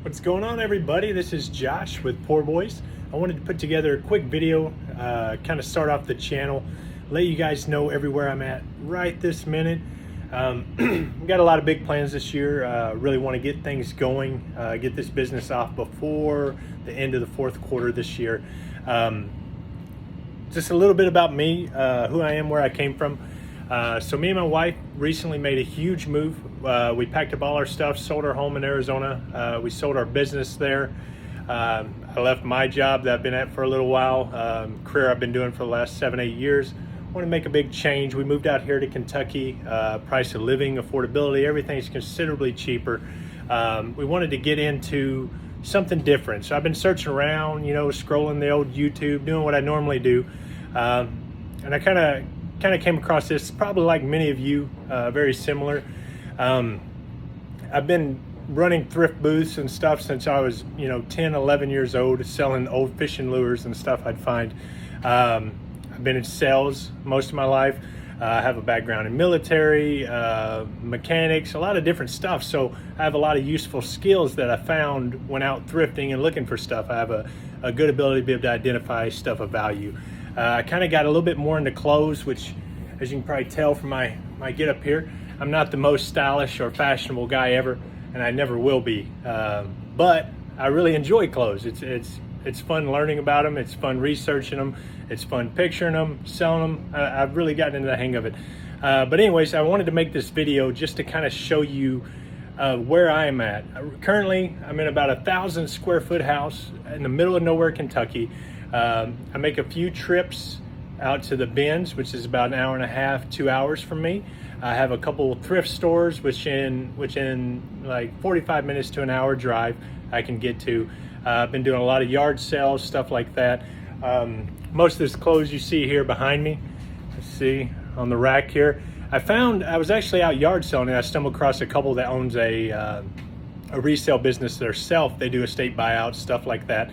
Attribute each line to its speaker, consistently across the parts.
Speaker 1: What's going on, everybody? This is Josh with Poor Boys. I wanted to put together a quick video, kind of start off the channel, let you guys know everywhere I'm at right this minute. We've got a lot of big plans this year. Really want to get things going, get this business off before the end of the fourth quarter this year. Just a little bit about me, who I am, where I came from. So me and my wife recently made a huge move. We packed up all our stuff, sold our home in Arizona. We sold our business there. I left my job that I've been at for a little while, career I've been doing for the last 7-8 years. Want to make a big change. We moved out here to Kentucky. Price of living, affordability, everything's considerably cheaper. We wanted to get into something different. So I've been searching around, scrolling the old YouTube, doing what I normally do. And I kind of came across this, probably like many of you, very similar. I've been running thrift booths and stuff since I was 10, 11 years old, selling old fishing lures and stuff I'd find. I've been in sales most of my life. I have a background in military, mechanics, a lot of different stuff. So I have a lot of useful skills that I found when out thrifting and looking for stuff. I have a good ability to be able to identify stuff of value. I kind of got a little bit more into clothes, which, as you can probably tell from my get up here, I'm not the most stylish or fashionable guy ever, and I never will be. But I really enjoy clothes. It's fun learning about them. It's fun researching them. It's fun picturing them, selling them. I've really gotten into the hang of it. But anyways, I wanted to make this video just to kind of show you where I am at. Currently, I'm in about 1,000 square foot house in the middle of nowhere, Kentucky. I make a few trips out to the Bends, which is about an hour and a half, 2 hours from me. I have a couple thrift stores, which in like 45 minutes to an hour drive I can get to. I've been doing a lot of yard sales, stuff like that. Most of this clothes you see here behind me, let's see on the rack here. I was actually out yard selling and I stumbled across a couple that owns a resale business themselves. They do estate buyouts, stuff like that.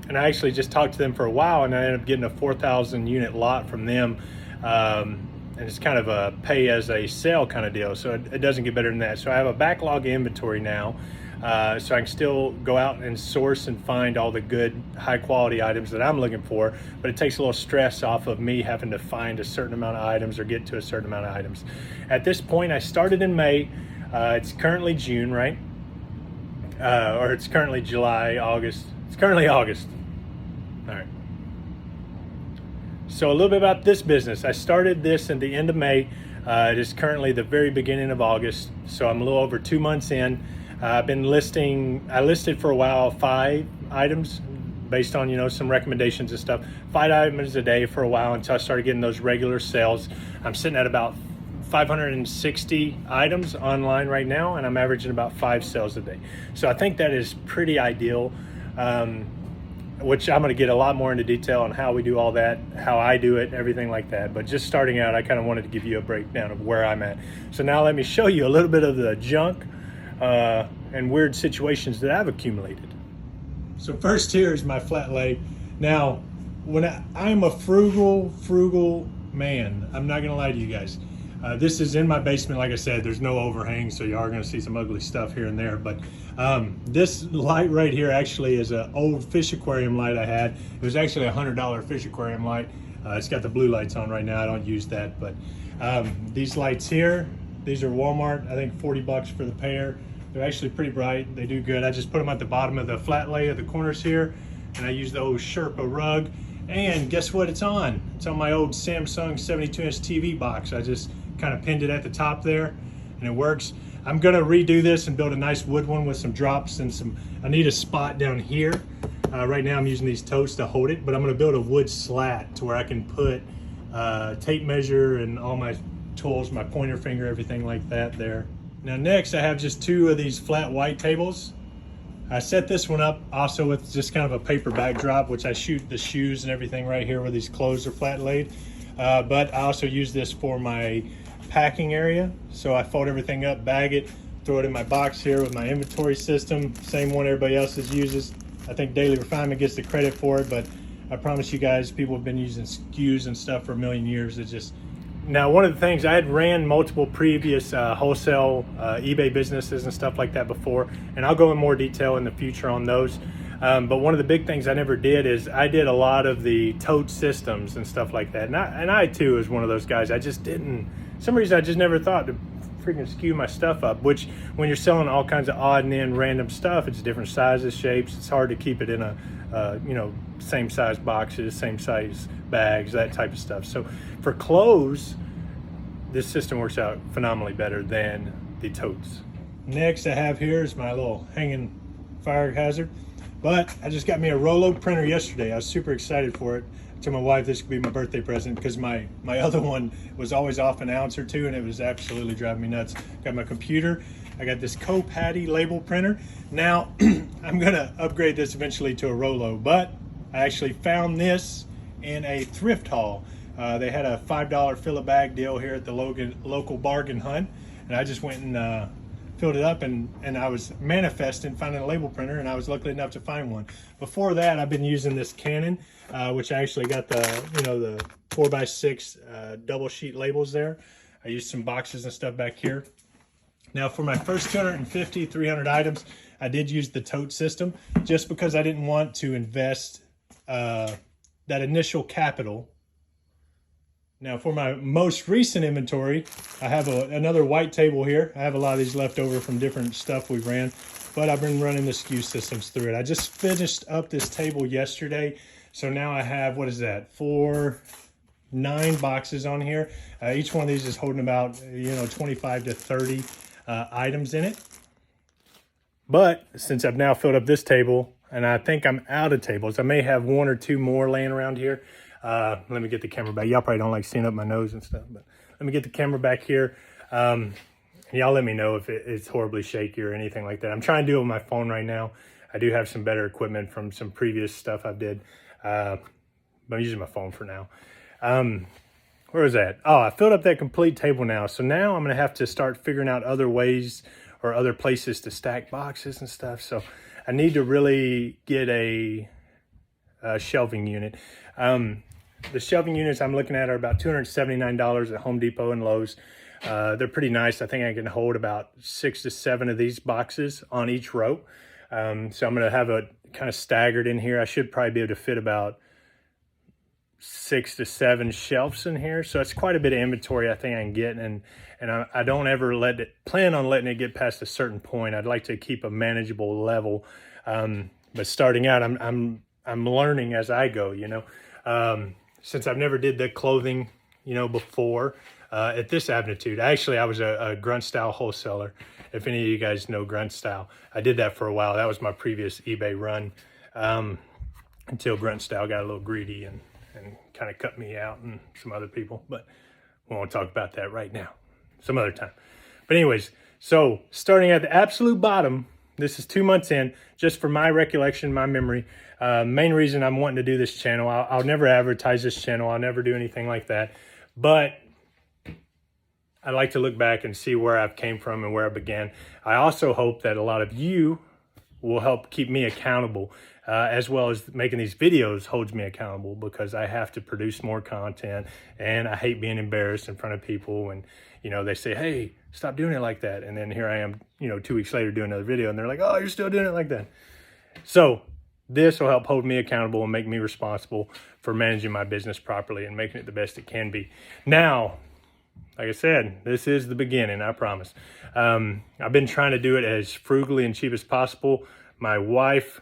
Speaker 1: And I actually just talked to them for a while, and I ended up getting a 4,000 unit lot from them. And it's kind of a pay as a sale kind of deal, so it doesn't get better than that. So I have a backlog inventory now, so I can still go out and source and find all the good high quality items that I'm looking for, but it takes a little stress off of me having to find a certain amount of items or get to a certain amount of items. At this point, I started in May. It's currently June, right? Or it's currently July, August. It's currently August. All right. So a little bit about this business. I started this at the end of May. It is currently the very beginning of August. So I'm a little over 2 months in. I listed for a while 5 items based on, some recommendations and stuff. 5 items a day for a while until I started getting those regular sales. I'm sitting at about 560 items online right now, and I'm averaging about 5 sales a day. So I think that is pretty ideal. Which I'm going to get a lot more into detail on how we do all that, how I do it, everything like that. But just starting out, I kind of wanted to give you a breakdown of where I'm at. So now let me show you a little bit of the junk and weird situations that I've accumulated. So first here is my flat lay. Now, when I'm a frugal man, I'm not going to lie to you guys. This is in my basement. Like I said, there's no overhang, so you are going to see some ugly stuff here and there. But this light right here actually is an old fish aquarium light I had. It was actually a $100 fish aquarium light. It's got the blue lights on right now. I don't use that. But these lights here, these are Walmart. I think 40 bucks for the pair. They're actually pretty bright. They do good. I just put them at the bottom of the flat lay of the corners here, and I use the old Sherpa rug. And guess what it's on? It's on my old Samsung 72-inch TV box. I just kind of pinned it at the top there, and it works. I'm gonna redo this and build a nice wood one with some drops and I need a spot down here. Right now I'm using these totes to hold it, but I'm gonna build a wood slat to where I can put tape measure and all my tools, my pointer finger, everything like that there. Now next I have just 2 of these flat white tables. I set this one up also with just kind of a paper backdrop, which I shoot the shoes and everything right here where these clothes are flat laid. But I also use this for my packing area. So I fold everything up, bag it, throw it in my box here with my inventory system. Same one everybody else uses. I think Daily Refinement gets the credit for it, but I promise you guys, people have been using SKUs and stuff for a million years. It just Now, one of the things, I had ran multiple previous wholesale eBay businesses and stuff like that before, and I'll go in more detail in the future on those. But one of the big things I never did is I did a lot of the tote systems and stuff like that. And I too was one of those guys. I just didn't, for some reason I just never thought to freaking skew my stuff up, which when you're selling all kinds of odd and end random stuff, it's different sizes, shapes. It's hard to keep it in a, same size boxes, same size bags, that type of stuff. So for clothes, this system works out phenomenally better than the totes. Next I have here is my little hanging fire hazard. But I just got me a Rolo printer yesterday. I was super excited for it. I told my wife this could be my birthday present because my other one was always off an ounce or two and it was absolutely driving me nuts. Got my computer. I got this Co-Patty label printer. Now, I'm gonna upgrade this eventually to a Rolo, but I actually found this in a thrift haul. They had a $5 fill a bag deal here at the local bargain hunt, and I just went and filled it up, and I was manifesting finding a label printer, and I was lucky enough to find one. Before that, I've been using this Canon, which I actually got the 4x6 double sheet labels there. I used some boxes and stuff back here. Now for my first 250, 300 items, I did use the tote system just because I didn't want to invest that initial capital. Now for my most recent inventory, I have another white table here. I have a lot of these left over from different stuff we ran, but I've been running the SKU systems through it. I just finished up this table yesterday. So now I have, what is that, 9 boxes on here. Each one of these is holding about, 25 to 30 items in it. But since I've now filled up this table, and I think I'm out of tables, I may have 1 or 2 more laying around here. Let me get the camera back. Y'all probably don't like seeing up my nose and stuff, but let me get the camera back here. Y'all let me know if it's horribly shaky or anything like that. I'm trying to do it with my phone right now. I do have some better equipment from some previous stuff I did, but I'm using my phone for now. Where was that? Oh, I filled up that complete table now. So now I'm going to have to start figuring out other ways or other places to stack boxes and stuff. So I need to really get a shelving unit. The shelving units I'm looking at are about $279 at Home Depot and Lowe's. They're pretty nice. I think I can hold about 6 to 7 of these boxes on each row. So I'm going to have it kind of staggered in here. I should probably be able to fit about 6 to 7 shelves in here. So it's quite a bit of inventory I think I can get. And I don't ever plan on letting it get past a certain point. I'd like to keep a manageable level. But starting out, I'm learning as I go, since I've never did the clothing, before at this magnitude. Actually, I was a grunt style wholesaler. If any of you guys know grunt style, I did that for a while. That was my previous eBay run, until grunt style got a little greedy and kind of cut me out and some other people, but we won't talk about that right now, some other time. But anyways, so starting at the absolute bottom, this is 2 months in, just for my recollection, my memory. Main reason I'm wanting to do this channel, I'll never advertise this channel. I'll never do anything like that. But I like to look back and see where I've came from and where I began. I also hope that a lot of you will help keep me accountable, as well as making these videos holds me accountable, because I have to produce more content and I hate being embarrassed in front of people. And, they say, hey, stop doing it like that. And then here I am, 2 weeks later doing another video and they're like, oh, you're still doing it like that. So this will help hold me accountable and make me responsible for managing my business properly and making it the best it can be. Now, like I said, this is the beginning, I promise. I've been trying to do it as frugally and cheap as possible. My wife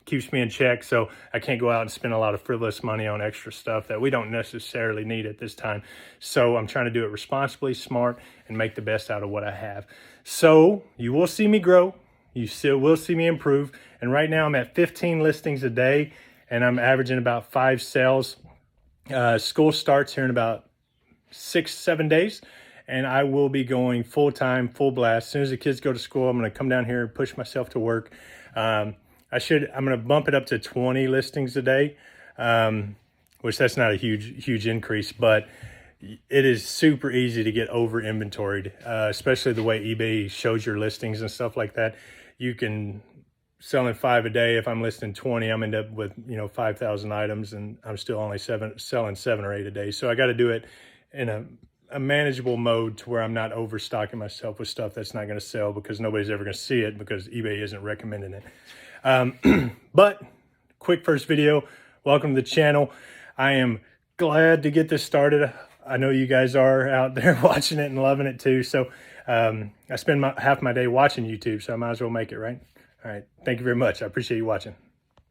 Speaker 1: keeps me in check, so I can't go out and spend a lot of frivolous money on extra stuff that we don't necessarily need at this time. So I'm trying to do it responsibly, smart, and make the best out of what I have. So you will see me grow. You still will see me improve. And right now I'm at 15 listings a day, and I'm averaging about 5 sales. School starts here in about 6-7 days, and I will be going full-time, full blast. As soon as the kids go to school, I'm going to come down here and push myself to work. I'm going to bump it up to 20 listings a day, which that's not a huge increase, but it is super easy to get over inventoried, especially the way eBay shows your listings and stuff like that. You can selling 5 a day. If I'm listing 20, I'm end up with 5,000 items, and I'm still only selling 7 or 8 a day. So I got to do it in a manageable mode to where I'm not overstocking myself with stuff that's not going to sell because nobody's ever going to see it because eBay isn't recommending it. But quick first video. Welcome to the channel. I am glad to get this started. I know you guys are out there watching it and loving it too. So I spend half my day watching YouTube, so I might as well make it, right? All right. Thank you very much. I appreciate you watching.